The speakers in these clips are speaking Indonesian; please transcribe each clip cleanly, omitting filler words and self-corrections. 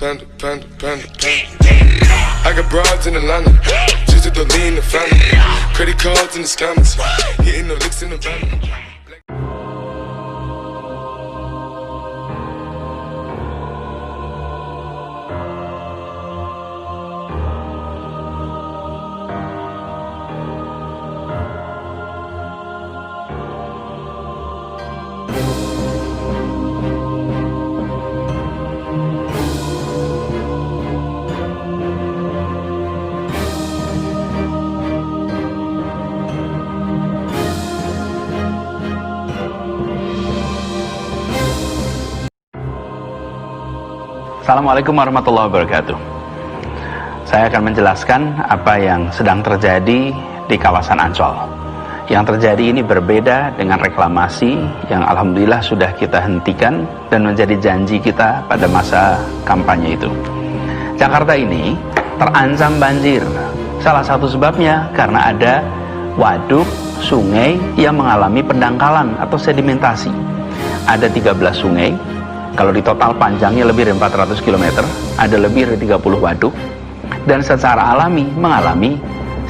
I got broads in Atlanta, just to lean the family. Credit cards in the scammers, hitting the licks in the van. Assalamualaikum warahmatullahi wabarakatuh. Saya akan menjelaskan apa yang sedang terjadi di kawasan Ancol. Yang terjadi ini berbeda dengan reklamasi yang alhamdulillah sudah kita hentikan dan menjadi janji kita pada masa kampanye itu. Jakarta ini terancam banjir. Salah satu sebabnya karena ada waduk, sungai yang mengalami pendangkalan atau sedimentasi. Ada 13 sungai. Kalau di total panjangnya lebih dari 400 km, ada lebih dari 30 waduk, dan secara alami mengalami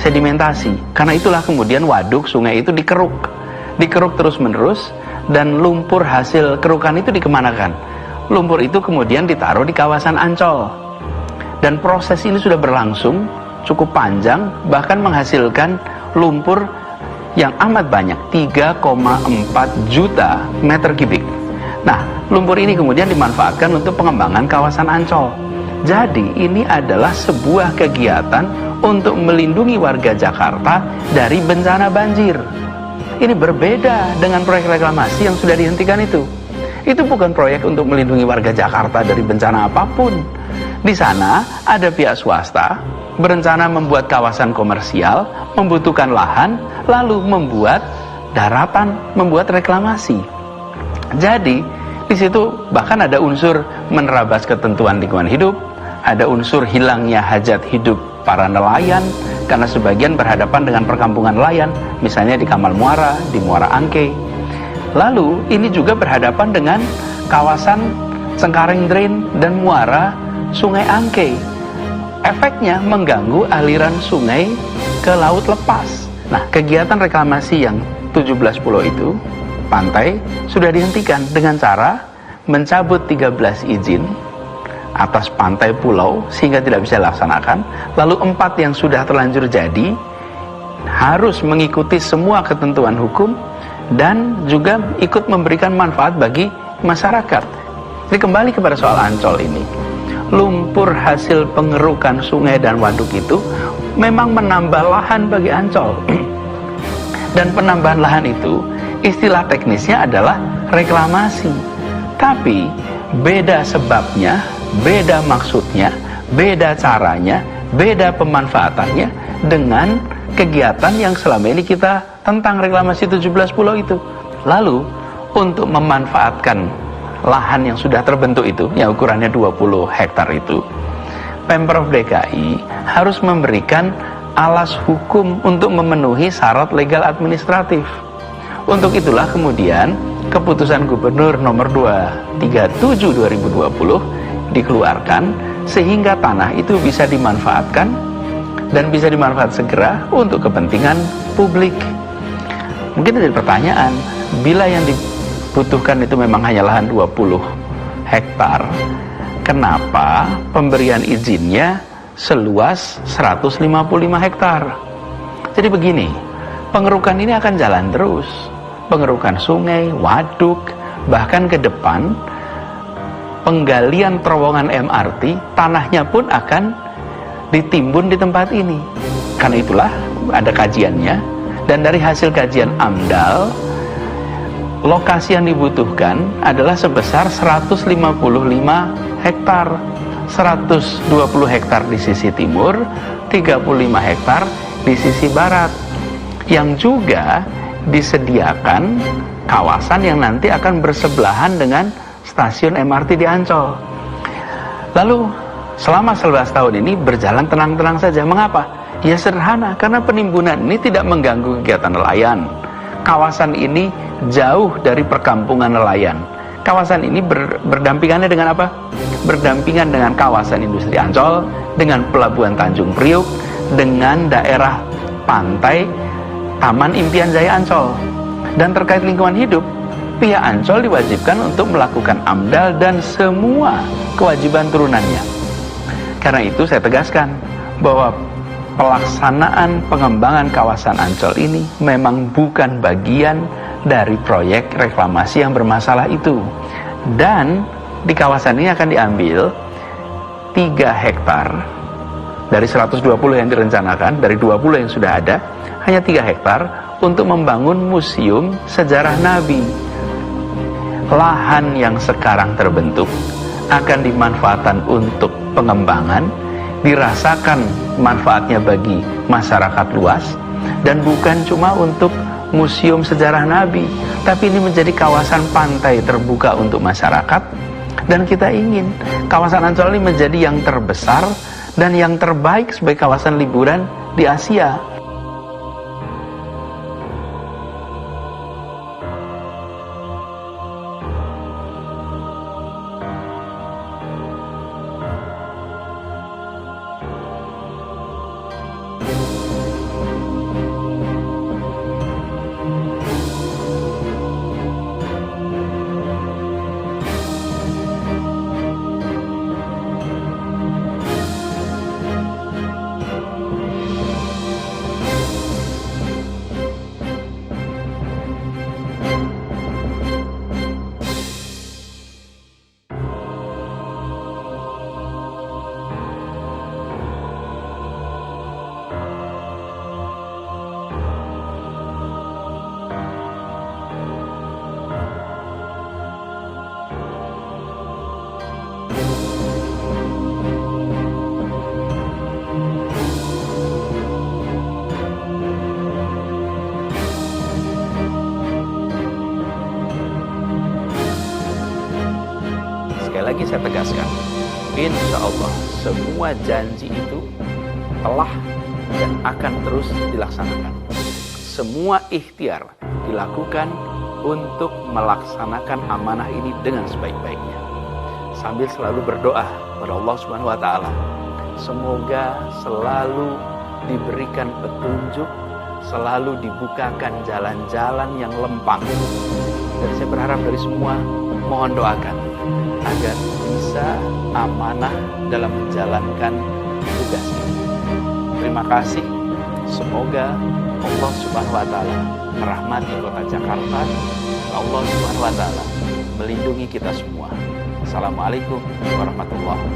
sedimentasi. Karena itulah kemudian waduk, sungai itu dikeruk terus menerus, dan lumpur hasil kerukan itu dikemanakan? Lumpur itu kemudian ditaruh di kawasan Ancol. Dan proses ini sudah berlangsung cukup panjang, bahkan menghasilkan lumpur yang amat banyak, 3,4 juta meter kubik. Nah, lumpur ini kemudian dimanfaatkan untuk pengembangan kawasan Ancol. Jadi, ini adalah sebuah kegiatan untuk melindungi warga Jakarta dari bencana banjir. Ini berbeda dengan proyek reklamasi yang sudah dihentikan itu. Itu bukan proyek untuk melindungi warga Jakarta dari bencana apapun. Di sana ada pihak swasta berencana membuat kawasan komersial, membutuhkan lahan, lalu membuat daratan, membuat reklamasi. Jadi, di situ bahkan ada unsur menerabas ketentuan lingkungan hidup, ada unsur hilangnya hajat hidup para nelayan, karena sebagian berhadapan dengan perkampungan nelayan, misalnya di Kamal Muara, di Muara Angke. Lalu, ini juga berhadapan dengan kawasan Cengkareng Drain dan muara Sungai Angke. Efeknya mengganggu aliran sungai ke laut lepas. Nah, kegiatan reklamasi yang 17 pulau itu, pantai, sudah dihentikan dengan cara mencabut 13 izin atas pantai pulau sehingga tidak bisa dilaksanakan. Lalu 4 yang sudah terlanjur jadi harus mengikuti semua ketentuan hukum dan juga ikut memberikan manfaat bagi masyarakat. Jadi kembali kepada soal Ancol ini, lumpur hasil pengerukan sungai dan waduk itu memang menambah lahan bagi Ancol. Dan penambahan lahan itu istilah teknisnya adalah reklamasi. Tapi beda sebabnya, beda maksudnya, beda caranya, beda pemanfaatannya dengan kegiatan yang selama ini kita tentang reklamasi 17 pulau itu. Lalu untuk memanfaatkan lahan yang sudah terbentuk itu, yang ukurannya 20 hektar itu, Pemprov DKI harus memberikan alas hukum untuk memenuhi syarat legal administratif. Untuk itulah kemudian keputusan Gubernur nomor 237 2020 dikeluarkan sehingga tanah itu bisa dimanfaatkan dan bisa dimanfaat segera untuk kepentingan publik. Mungkin ada pertanyaan, bila yang dibutuhkan itu memang hanya lahan 20 hektar, kenapa pemberian izinnya seluas 155 hektar? Jadi begini, pengerukan ini akan jalan terus. Pengerukan sungai, waduk, bahkan ke depan penggalian terowongan MRT, tanahnya pun akan ditimbun di tempat ini. Karena itulah ada kajiannya, dan dari hasil kajian AMDAL, lokasi yang dibutuhkan adalah sebesar 155 hektar. 120 hektar di sisi timur, 35 hektar di sisi barat, yang juga disediakan kawasan yang nanti akan bersebelahan dengan stasiun MRT di Ancol. Lalu selama 11 tahun ini berjalan tenang-tenang saja. Mengapa? Ya sederhana, karena penimbunan ini tidak mengganggu kegiatan nelayan. Kawasan ini jauh dari perkampungan nelayan. Kawasan ini berdampingannya dengan apa? berdampingan dengan kawasan industri Ancol, dengan pelabuhan Tanjung Priuk, dengan daerah pantai Taman Impian Jaya Ancol. Dan terkait lingkungan hidup, pihak Ancol diwajibkan untuk melakukan AMDAL dan semua kewajiban turunannya. Karena itu saya tegaskan bahwa pelaksanaan pengembangan kawasan Ancol ini memang bukan bagian dari proyek reklamasi yang bermasalah itu. Dan di kawasan ini akan diambil 3 hektar dari 120 yang direncanakan, dari 20 yang sudah ada, hanya 3 hektar untuk membangun museum sejarah Nabi. Lahan yang sekarang terbentuk akan dimanfaatkan untuk pengembangan, dirasakan manfaatnya bagi masyarakat luas, dan bukan cuma untuk museum sejarah Nabi, tapi ini menjadi kawasan pantai terbuka untuk masyarakat. Dan kita ingin kawasan Ancol ini menjadi yang terbesar dan yang terbaik sebagai kawasan liburan di Asia. Sekali lagi saya tegaskan, insya Allah semua janji itu telah dan akan terus dilaksanakan. Semua ikhtiar dilakukan untuk melaksanakan amanah ini dengan sebaik-baiknya. Sambil selalu berdoa kepada Allah Subhanahu wa taala, semoga selalu diberikan petunjuk, selalu dibukakan jalan-jalan yang lempang. Dan saya berharap dari semua, mohon doakan agar bisa amanah dalam menjalankan tugas ini. Terima kasih. Semoga Allah Subhanahu wa taala merahmati kota Jakarta. Allah Subhanahu wa taala melindungi kita semua. Assalamualaikum warahmatullahi wabarakatuh.